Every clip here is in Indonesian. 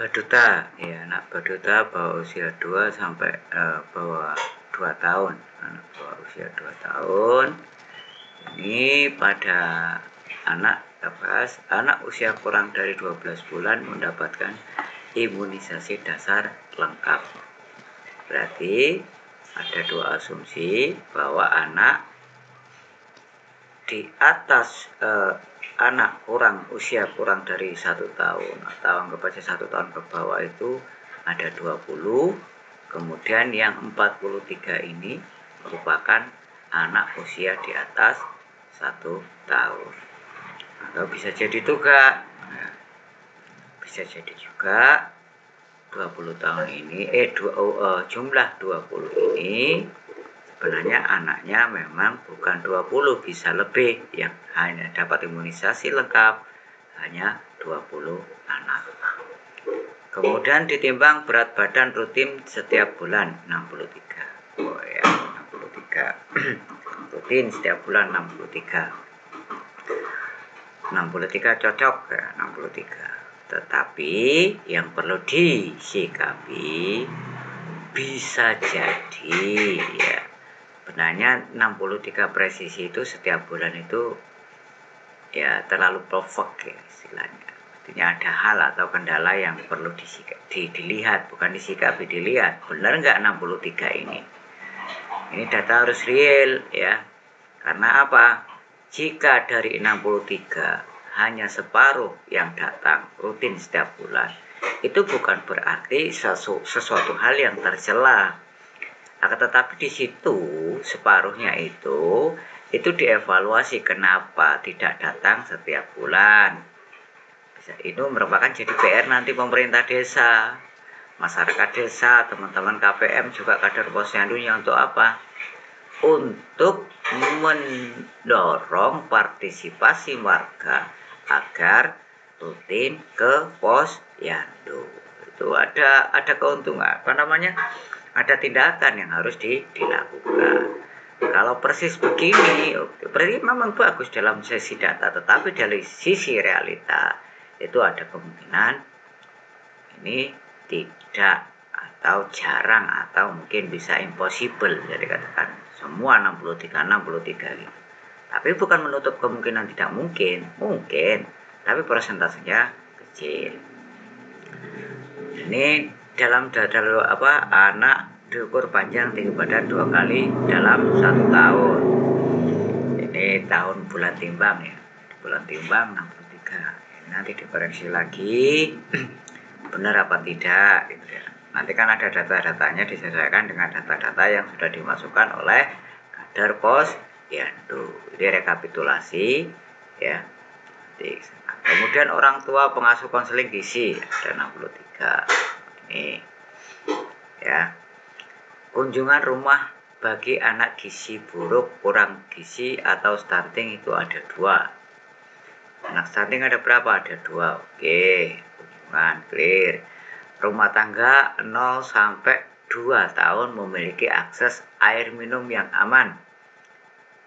baduta, ya anak baduta bawah usia 2 sampai bawah 2 tahun. Anak bawah usia 2 tahun. Ini pada anak usia kurang dari 12 bulan mendapatkan imunisasi dasar lengkap. Berarti ada dua asumsi bahwa anak di atas anak usia kurang dari 1 tahun atau anggap aja 1 tahun ke bawah itu ada 20, kemudian yang 43 ini merupakan anak usia di atas 1 tahun. Atau bisa jadi juga 20 tahun ini jumlah 20 ini sebenarnya anaknya memang bukan 20, bisa lebih, yang hanya dapat imunisasi lengkap hanya 20 anak. Kemudian ditimbang berat badan rutin setiap bulan 63. 63. Rutin setiap bulan 63. 63 cocok ya, 63. Tetapi yang perlu disikapi bisa jadi ya benarnya 63 presisi itu setiap bulan itu ya terlalu provok ya istilahnya. Artinya ada hal atau kendala yang perlu dilihat, bukan disikapi, dilihat. Benar nggak 63 ini? Ini data harus real ya. Karena apa? Jika dari 63 hanya separuh yang datang rutin setiap bulan, itu bukan berarti sesuatu hal yang tercela. Akan tetapi di situ separuhnya itu dievaluasi kenapa tidak datang setiap bulan. Itu merupakan jadi PR nanti pemerintah desa, masyarakat desa, teman-teman KPM juga kader posyandunya untuk apa? Untuk mendorong partisipasi warga agar rutin ke posyandu. Itu ada keuntungan, ada tindakan yang harus dilakukan. Kalau persis begini, berarti memang bagus dalam sisi data, tetapi dari sisi realita itu ada kemungkinan ini tidak atau jarang atau mungkin bisa impossible, jadi katakan semua 63 gitu. Tapi bukan menutup kemungkinan tidak mungkin, tapi persentasenya kecil. Ini dalam anak diukur panjang tinggi badan 2 kali dalam 1 tahun. Ini tahun bulan timbang ya, bulan timbang 63. Ini nanti dikoreksi lagi benar apa tidak gitu ya. Nanti kan ada data-datanya disesuaikan dengan data-data yang sudah dimasukkan oleh kader posyandu. Jadi rekapitulasi ya. Kemudian orang tua pengasuh konseling gizi ada 63. Ini ya. Kunjungan rumah bagi anak gizi buruk, kurang gizi atau stunting itu ada 2. Anak stunting ada berapa? Ada 2. Oke, kunjungan clear. Rumah tangga 0 sampai 2 tahun memiliki akses air minum yang aman.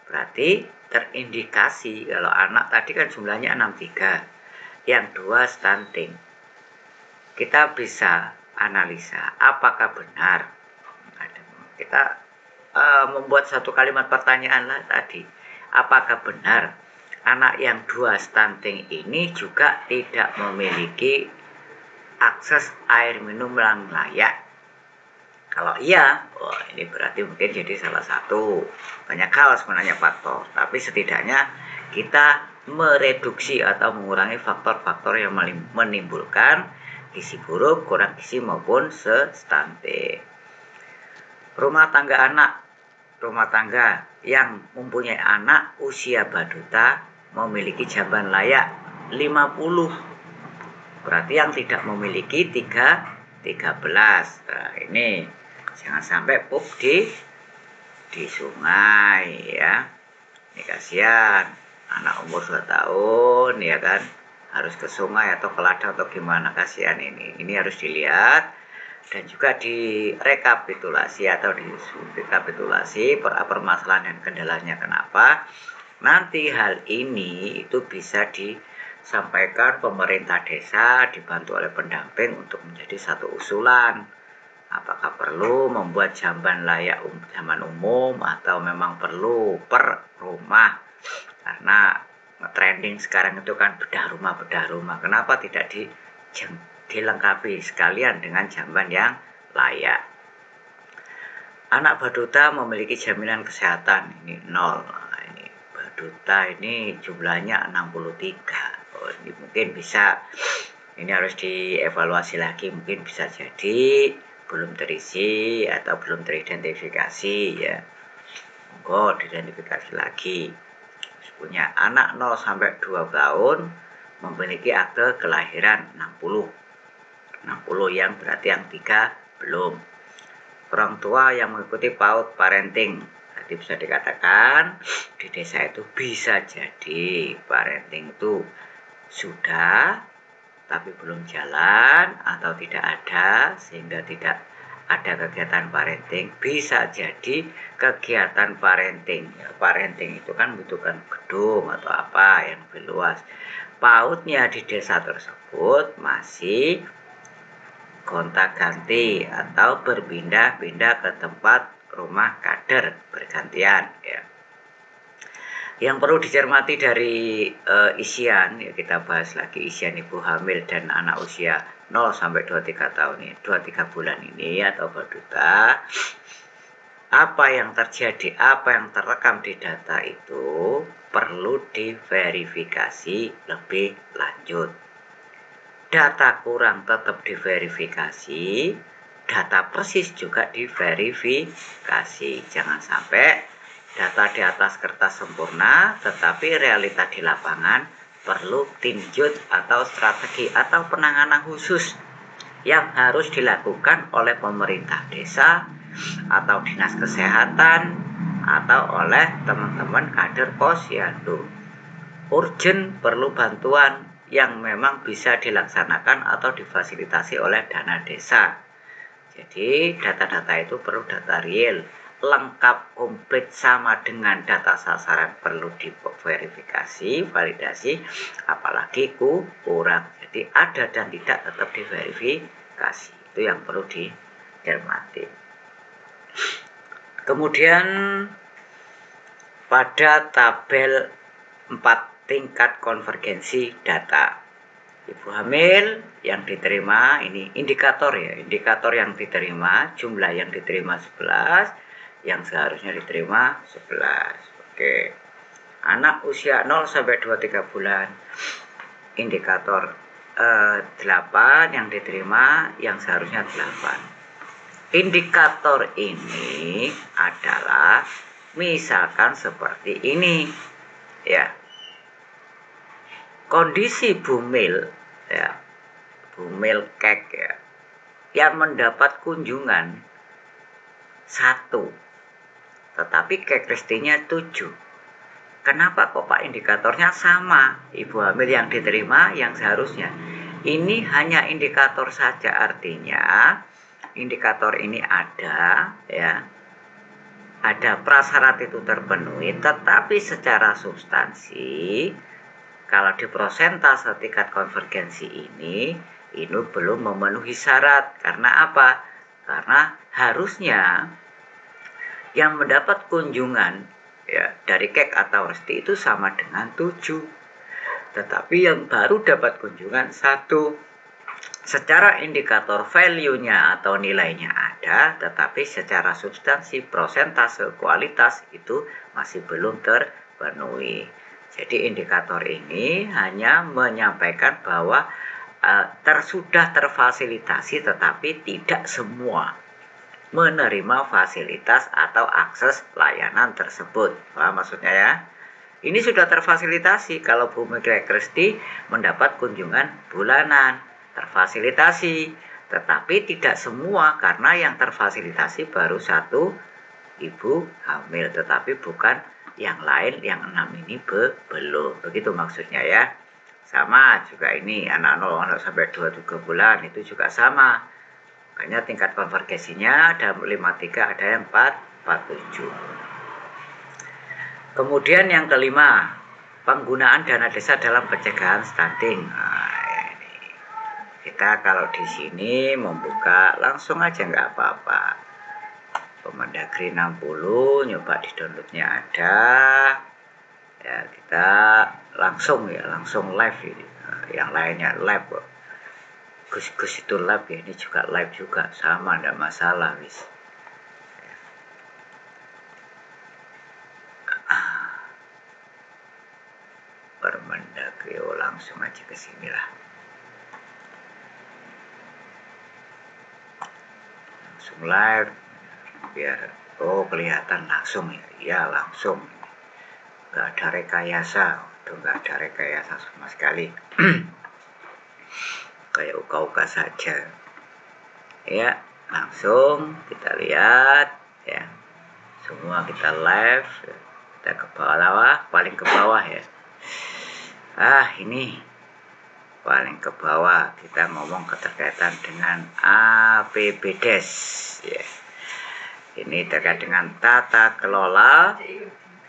Berarti terindikasi kalau anak tadi kan jumlahnya 63, yang 2 stunting. Kita bisa analisa apakah benar. Kita membuat satu kalimat pertanyaan lah tadi. Apakah benar anak yang 2 stunting ini juga tidak memiliki akses air minum yang layak? Kalau iya, ini berarti mungkin jadi salah satu. Banyak hal sebenarnya faktor, tapi setidaknya kita mereduksi atau mengurangi faktor-faktor yang menimbulkan gizi buruk, kurang gizi maupun stunting. Rumah tangga yang mempunyai anak usia baduta memiliki jamban layak 50. Berarti yang tidak memiliki 13. Nah, ini jangan sampai pup di sungai ya. Ini kasihan anak umur 2 tahun ya kan, harus ke sungai atau ke ladang atau gimana, kasihan ini. Ini harus dilihat dan juga direkapitulasi permasalahan dan kendalanya kenapa. Nanti hal ini itu bisa sampaikan pemerintah desa dibantu oleh pendamping untuk menjadi satu usulan. Apakah perlu membuat jamban layak zaman umum atau memang perlu per rumah? Karena trending sekarang itu kan bedah rumah. Kenapa tidak dilengkapi sekalian dengan jamban yang layak? Anak Baduta memiliki jaminan kesehatan, ini 0. Nah, ini Baduta ini jumlahnya 63. Oh, ini mungkin bisa, ini harus dievaluasi lagi, mungkin bisa jadi belum terisi atau belum teridentifikasi ya. Monggo diidentifikasi lagi. Punya anak 0 sampai 2 tahun memiliki akte kelahiran 60 yang berarti yang 3 belum. Orang tua yang mengikuti PAUD parenting, jadi bisa dikatakan di desa itu bisa jadi parenting itu sudah tapi belum jalan atau tidak ada sehingga tidak ada kegiatan parenting. Bisa jadi kegiatan parenting ya, parenting itu kan membutuhkan gedung atau apa yang lebih luas. PAUD-nya di desa tersebut masih gonta-ganti atau berpindah-pindah ke tempat rumah kader bergantian ya. Yang perlu dicermati dari isian ya, kita bahas lagi isian ibu hamil dan anak usia 0 sampai 23 tahun ini, 23 bulan ini atau Baduta. Apa yang terjadi, apa yang terekam di data itu perlu diverifikasi lebih lanjut. Data kurang tetap diverifikasi, data persis juga diverifikasi. Jangan sampai data di atas kertas sempurna, tetapi realita di lapangan perlu tinjau atau strategi atau penanganan khusus yang harus dilakukan oleh pemerintah desa atau dinas kesehatan atau oleh teman-teman kader posyandu. Urgent perlu bantuan yang memang bisa dilaksanakan atau difasilitasi oleh dana desa. Jadi data-data itu perlu data real, lengkap, komplit, sama dengan data sasaran perlu diverifikasi, validasi, apalagi kurang. Jadi ada dan tidak tetap diverifikasi. Itu yang perlu dicermati. Kemudian pada tabel 4 tingkat konvergensi data. Ibu hamil yang diterima, ini indikator ya, indikator yang diterima, jumlah yang diterima 11, yang seharusnya diterima 11. Oke. Anak usia 0 sampai 23 bulan, indikator 8 yang diterima, yang seharusnya 8. Indikator ini adalah misalkan seperti ini ya. Kondisi bumil ya, bumil kek ya, yang mendapat kunjungan 1, tetapi kek restinya 7. Kenapa kok Pak indikatornya sama? Ibu hamil yang diterima yang seharusnya. Ini hanya indikator saja, artinya indikator ini ada ya, ada prasyarat itu terpenuhi, tetapi secara substansi kalau di prosentase tingkat konvergensi ini belum memenuhi syarat. Karena apa? Karena harusnya yang mendapat kunjungan ya dari kek atau resti itu sama dengan 7. Tetapi yang baru dapat kunjungan 1. Secara indikator value-nya atau nilainya ada, tetapi secara substansi, prosentase, kualitas itu masih belum terpenuhi. Jadi indikator ini hanya menyampaikan bahwa sudah terfasilitasi tetapi tidak semua menerima fasilitas atau akses layanan tersebut. Paham maksudnya ya? Ini sudah terfasilitasi kalau Bu Mega Kristi mendapat kunjungan bulanan, terfasilitasi, tetapi tidak semua karena yang terfasilitasi baru 1 ibu hamil, tetapi bukan yang lain, yang 6 ini belum. Begitu maksudnya ya. Sama juga ini anak 0 sampai 23 bulan itu juga sama. Makanya tingkat konvergensinya ada 53, ada yang 47. Kemudian yang kelima, penggunaan dana desa dalam pencegahan stunting. Nah, ini. Kita kalau di sini membuka langsung aja nggak apa-apa. Kemendagri 60, nyoba di downloadnya ada. Ya, kita langsung live ini. Yang lainnya live kok. Gus itu live ya, ini juga live juga, sama enggak masalah wis. Permendagri, langsung aja ke sini lah. Langsung live biar kelihatan langsung ya. Iya, langsung. Enggak ada rekayasa, enggak ada rekayasa sama sekali. Kayak uka-uka saja. Ya, langsung kita lihat ya. Semua kita live, kita ke bawah, paling ke bawah ya. Ini paling ke bawah kita ngomong keterkaitan dengan APBDes ya. Ini terkait dengan tata kelola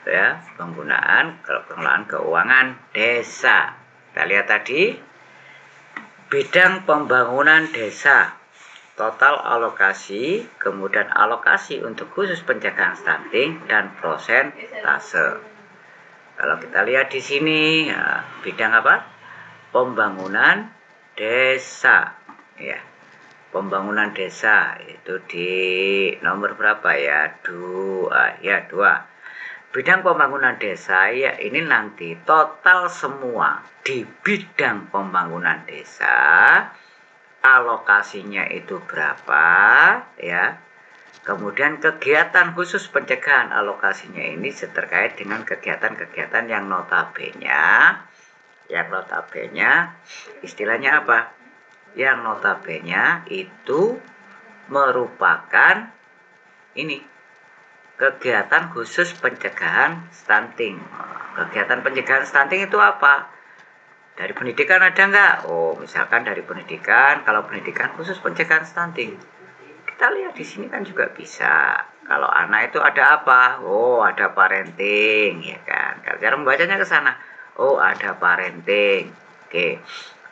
ya, pengelolaan keuangan desa. Kita lihat tadi bidang pembangunan desa, total alokasi, kemudian alokasi untuk khusus pencegahan stunting dan prosentase. Kalau kita lihat di sini ya, bidang apa? Pembangunan desa ya. Pembangunan desa itu di nomor berapa ya? 2 ya, 2. Bidang pembangunan desa ya, ini nanti total semua di bidang pembangunan desa, alokasinya itu berapa ya. Kemudian kegiatan khusus pencegahan alokasinya ini terkait dengan kegiatan-kegiatan yang notabene istilahnya apa? Yang notabene itu merupakan ini kegiatan khusus pencegahan stunting. Kegiatan pencegahan stunting itu apa? Dari pendidikan ada nggak? Misalkan dari pendidikan, kalau pendidikan khusus pencegahan stunting. Kita lihat di sini kan juga bisa. Kalau anak itu ada apa? Ada parenting, ya kan? Cara membacanya ke sana. Ada parenting. Oke.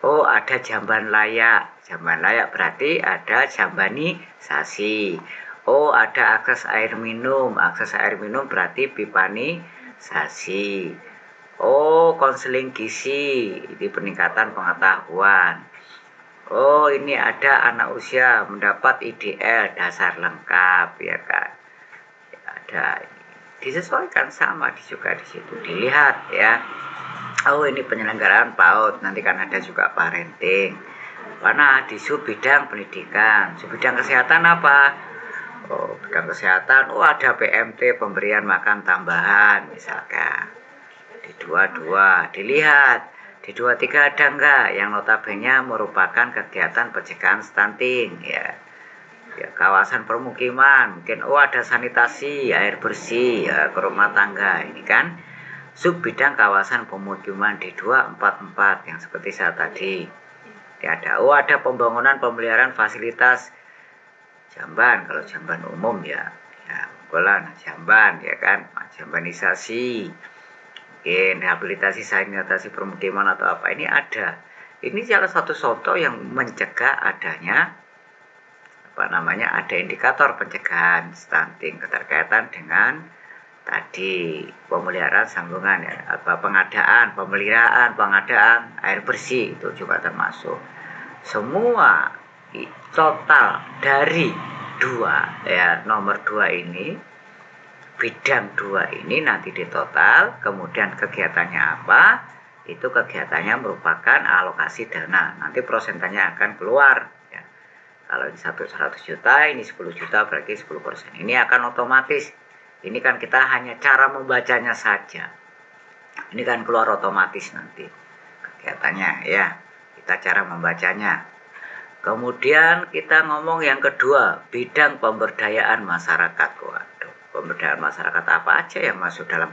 Ada jamban layak. Jamban layak berarti ada jambanisasi. Ada akses air minum. Akses air minum berarti pipanisasi. Konseling gizi, ini peningkatan pengetahuan. Ini ada anak usia mendapat IDL dasar lengkap, ya kan? Ya, ada disesuaikan sama juga di situ dilihat ya. Ini penyelenggaraan PAUD, nanti kan ada juga parenting. Mana di sub bidang pendidikan, sub bidang kesehatan apa? Bidang kesehatan, ada PMT pemberian makan tambahan misalkan. Di 22 dilihat. Di 23 ada enggak yang notabene merupakan kegiatan pencegahan stunting ya. Kawasan permukiman, mungkin ada sanitasi, air bersih ya, ke rumah tangga. Ini kan sub bidang kawasan pemukiman di 244 yang seperti saya tadi. Ya, ada pembangunan pemeliharaan fasilitas jamban, kalau jamban umum ya jamban ya kan, jambanisasi. Rehabilitasi sanitasi permukiman atau apa, ini ada. Ini salah satu contoh yang mencegah adanya ada indikator pencegahan stunting keterkaitan dengan tadi pemeliharaan sambungan ya, pengadaan air bersih itu juga termasuk. Semua total dari nomor 2 ini, bidang 2 ini nanti ditotal, kemudian kegiatannya apa? Itu kegiatannya merupakan alokasi dana. Nanti prosentanya akan keluar. Ya. Kalau ini 100 juta, ini 10 juta, berarti 10%. Ini akan otomatis. Ini kan kita hanya cara membacanya saja. Ini kan keluar otomatis nanti kegiatannya ya. Kita cara membacanya. Kemudian kita ngomong yang kedua, bidang pemberdayaan masyarakat. Pemberdayaan masyarakat apa aja yang masuk dalam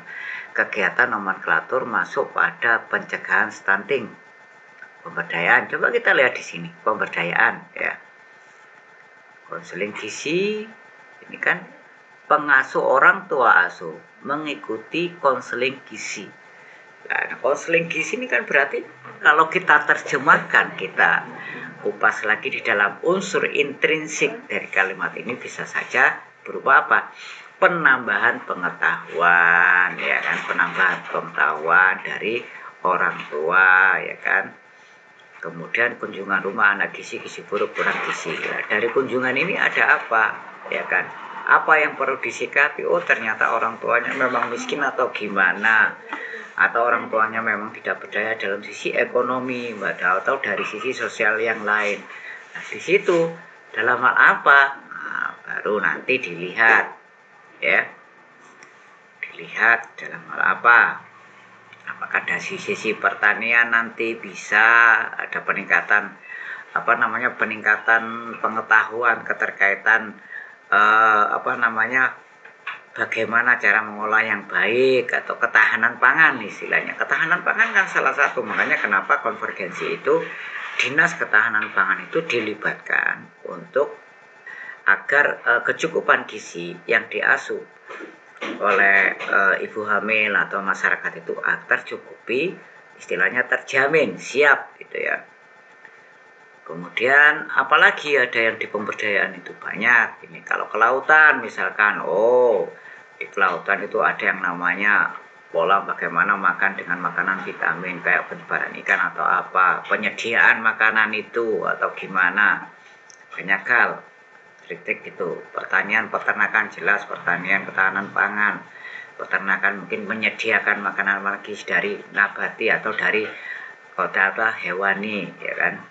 kegiatan nomenklatur masuk pada pencegahan stunting. Pemberdayaan, coba kita lihat di sini, pemberdayaan ya. Konseling gizi, ini kan pengasuh orang tua asuh mengikuti konseling gizi. Nah, konseling gizi ini kan berarti kalau kita terjemahkan, kita kupas lagi di dalam unsur intrinsik dari kalimat ini bisa saja berupa apa? Penambahan pengetahuan, ya kan? Penambahan pengetahuan dari orang tua, ya kan? Kemudian kunjungan rumah anak gizi buruk kurang gizi. Nah, dari kunjungan ini ada apa, ya kan? Apa yang perlu disikapi? Oh, ternyata orang tuanya memang miskin atau gimana, atau orang tuanya memang tidak berdaya dalam sisi ekonomi, atau dari sisi sosial yang lain. Nah, di situ dalam hal apa? Nah, baru nanti dilihat, ya, dilihat dalam hal apa. Apakah dari sisi pertanian nanti bisa ada peningkatan peningkatan pengetahuan keterkaitan bagaimana cara mengolah yang baik atau ketahanan pangan istilahnya. Ketahanan pangan kan salah satu, makanya kenapa konvergensi itu Dinas Ketahanan Pangan itu dilibatkan untuk agar kecukupan gizi yang diasuh oleh ibu hamil atau masyarakat itu tercukupi, istilahnya terjamin, siap gitu ya. Kemudian apalagi ada yang di pemberdayaan itu banyak. Ini kalau kelautan misalkan, di kelautan itu ada yang namanya pola bagaimana makan dengan makanan vitamin kayak penyebaran ikan atau apa, penyediaan makanan itu atau gimana, banyak hal. Kritik itu pertanian peternakan jelas, pertanian ketahanan pangan, peternakan mungkin menyediakan makanan lagi dari nabati atau dari hewani, ya kan,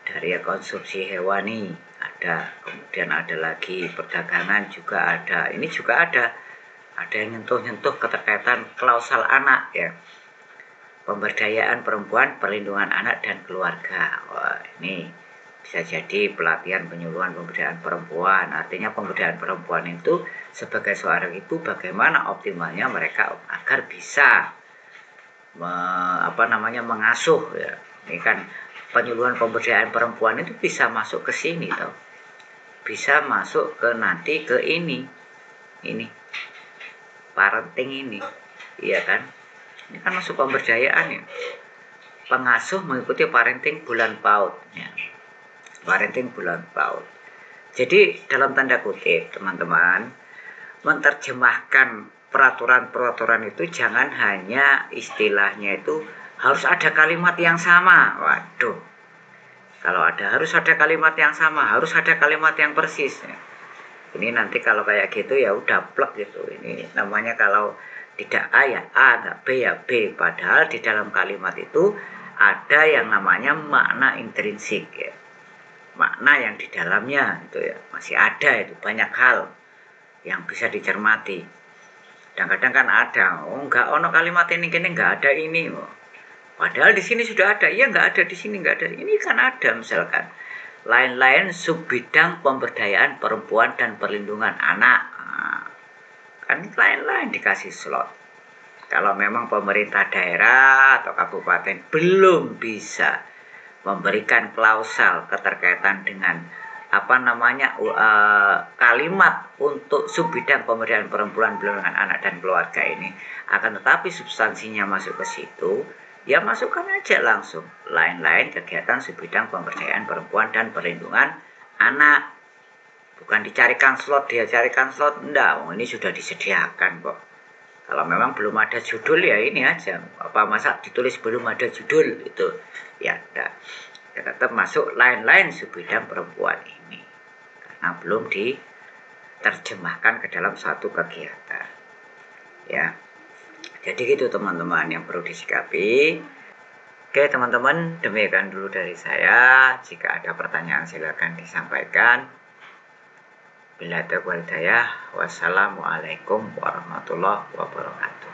dari konsumsi hewani ada. Kemudian ada lagi perdagangan juga ada, ini juga ada yang nyentuh keterkaitan klausal anak, ya, pemberdayaan perempuan, perlindungan anak dan keluarga. Wah, ini bisa jadi pelatihan penyuluhan pemberdayaan perempuan. Artinya pemberdayaan perempuan itu sebagai seorang ibu bagaimana optimalnya mereka agar bisa mengasuh, ya. Ini kan penyuluhan pemberdayaan perempuan itu bisa masuk ke sini toh. Bisa masuk ke nanti ke ini parenting ini, iya kan? Ini kan masuk pemberdayaan ya. Pengasuh mengikuti parenting bulan PAUD, ya. Parenting bulan PAUD. Jadi dalam tanda kutip teman-teman, menerjemahkan peraturan-peraturan itu jangan hanya istilahnya itu harus ada kalimat yang sama. Waduh, kalau harus ada kalimat yang sama, harus ada kalimat yang persis, ya. Ini nanti kalau kayak gitu ya udah plek gitu. Ini namanya kalau tidak A ya A, nggak B ya B. Padahal di dalam kalimat itu ada yang namanya makna intrinsik, ya. Makna yang di dalamnya itu ya masih ada, itu banyak hal yang bisa dicermati. Kadang-kadang kan ada, enggak ono kalimat ini enggak ada ini. Padahal di sini sudah ada, iya enggak ada di sini enggak ada. Ini kan ada misalkan lain-lain subbidang pemberdayaan perempuan dan perlindungan anak. Nah, kan lain-lain dikasih slot. Kalau memang pemerintah daerah atau kabupaten belum bisa memberikan klausal keterkaitan dengan kalimat untuk subbidang pemberdayaan perempuan, perlindungan anak dan keluarga ini, akan tetapi substansinya masuk ke situ, ya masukkan aja langsung lain-lain kegiatan subbidang pemberdayaan perempuan dan perlindungan anak. Bukan dicarikan slot, dia carikan slot, enggak, ini sudah disediakan kok. Kalau memang belum ada judul ya ini aja, masa ditulis belum ada judul itu, ya enggak. Ya, tetap masuk lain-lain subbidang perempuan ini karena belum diterjemahkan ke dalam satu kegiatan, ya. Jadi gitu teman-teman yang perlu disikapi. Oke teman-teman, demikian dulu dari saya. Jika ada pertanyaan silakan disampaikan. Bila taufiq wal hidayah. Wassalamualaikum warahmatullahi wabarakatuh.